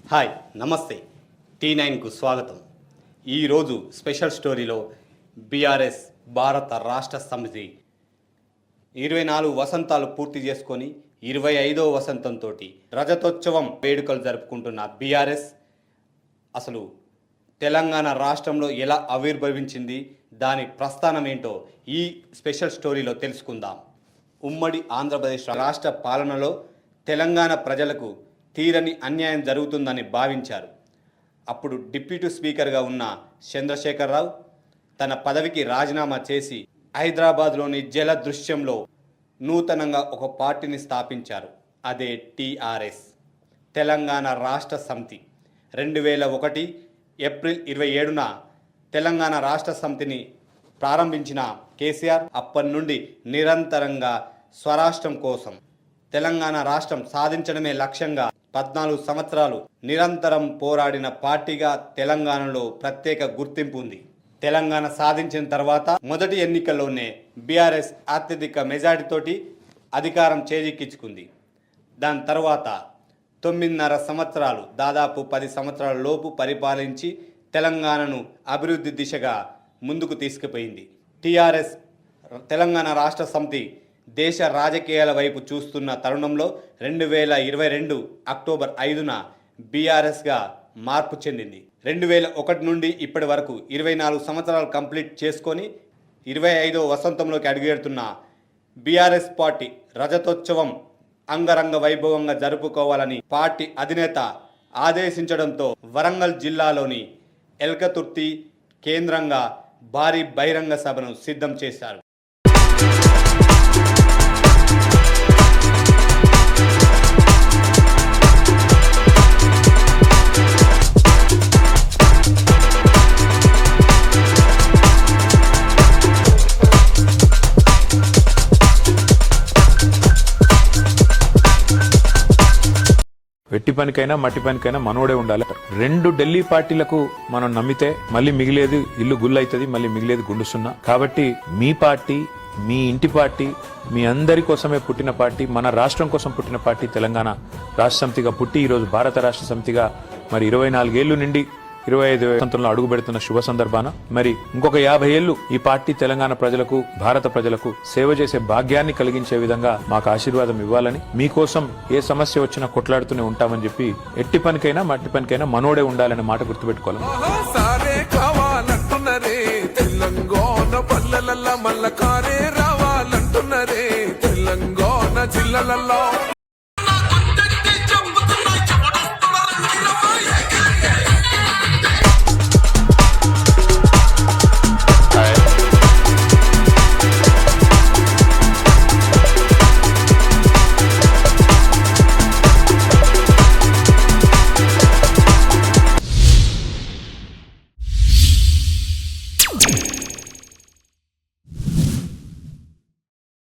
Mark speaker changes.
Speaker 1: Hi నమస్తే T9కు స్వాగతం. ఈరోజు స్పెషల్ స్టోరీలో బీఆర్ఎస్ భారత రాష్ట్ర సమితి 24 వసంతాలు పూర్తి చేసుకొని 25వ వసంతంతో రజతోత్సవం వేడుకలు జరుపుకుంటున్న బీఆర్ఎస్ అసలు తెలంగాణ రాష్ట్రంలో ఎలా ఆవిర్భవించింది, దాని ప్రస్థానం ఏంటో ఈ స్పెషల్ స్టోరీలో తెలుసుకుందాం. ఉమ్మడి ఆంధ్రప్రదేశ్ రాష్ట్ర పాలనలో తెలంగాణ ప్రజలకు తీరని అన్యాయం జరుగుతుందని భావించారు. అప్పుడు డిప్యూటీ స్పీకర్గా ఉన్న చంద్రశేఖరరావు తన పదవికి రాజీనామా చేసి హైదరాబాద్లోని జలదృశ్యంలో నూతనంగా ఒక పార్టీని స్థాపించారు. అదే టీఆర్ఎస్, తెలంగాణ రాష్ట్ర సమితి. 2001 ఏప్రిల్ 27న తెలంగాణ రాష్ట్ర సమితిని ప్రారంభించిన కేసీఆర్ అప్పటి నుండి నిరంతరంగా స్వరాష్ట్రం కోసం, తెలంగాణ రాష్ట్రం సాధించడమే లక్ష్యంగా 14 సంవత్సరాలు నిరంతరం పోరాడిన పార్టీగా తెలంగాణలో ప్రత్యేక గుర్తింపు ఉంది. తెలంగాణ సాధించిన తర్వాత మొదటి ఎన్నికల్లోనే బీఆర్ఎస్ అత్యధిక మెజార్టీతోటి అధికారం చేజిక్కించుకుంది. దాని తర్వాత 9.5 సంవత్సరాలు, దాదాపు 10 సంవత్సరాల లోపు పరిపాలించి తెలంగాణను అభివృద్ధి దిశగా ముందుకు తీసుకుపోయింది. టీఆర్ఎస్ తెలంగాణ రాష్ట్ర సమితి దేశ రాజకీయాల వైపు చూస్తున్న తరుణంలో 2022 అక్టోబర్ 5న బీఆర్ఎస్గా మార్పు చెందింది. 2001 నుండి ఇప్పటి వరకు 24 సంవత్సరాలు కంప్లీట్ చేసుకొని 25వ వసంతంలోకి అడుగుపెడుతున్న బీఆర్ఎస్ పార్టీ రజతోత్సవం అంగరంగ వైభవంగా జరుపుకోవాలని పార్టీ అధినేత ఆదేశించడంతో వరంగల్ జిల్లాలోని ఎల్కతుర్తి కేంద్రంగా భారీ బహిరంగ సభను సిద్ధం చేశారు.
Speaker 2: వెట్టి పనికైనా మట్టి పనికైనా మనోడే ఉండాలి. 2 ఢిల్లీ పార్టీలకు మనం నమ్మితే మళ్ళీ మిగిలేది ఇల్లు గుల్లైతుంది, మళ్ళీ మిగిలేది గుండు సున్నా. కాబట్టి మీ పార్టీ, మీ ఇంటి పార్టీ, మీ అందరి కోసమే పుట్టిన పార్టీ, మన రాష్ట్రం కోసం పుట్టిన పార్టీ తెలంగాణ రాష్ట్ర సమితిగా పుట్టి ఈరోజు భారత రాష్ట్ర సమితిగా మరి 24 ఏళ్లు నిండి 25వ వసంతంలో అడుగు పెడుతున్న శుభ సందర్భాన మరి ఇంకొక 50 ఏళ్లు ఈ పార్టీ తెలంగాణ ప్రజలకు, భారత ప్రజలకు సేవ చేసే భాగ్యాన్ని కలిగించే విధంగా మాకు ఆశీర్వాదం ఇవ్వాలని, మీకోసం ఏ సమస్య వచ్చినా కొట్లాడుతూనే ఉంటామని చెప్పి ఎట్టి పనికైనా మట్టి పనికైనా మనోడే ఉండాలనే మాట గుర్తుపెట్టుకోవాలి.
Speaker 3: తెలంగాణ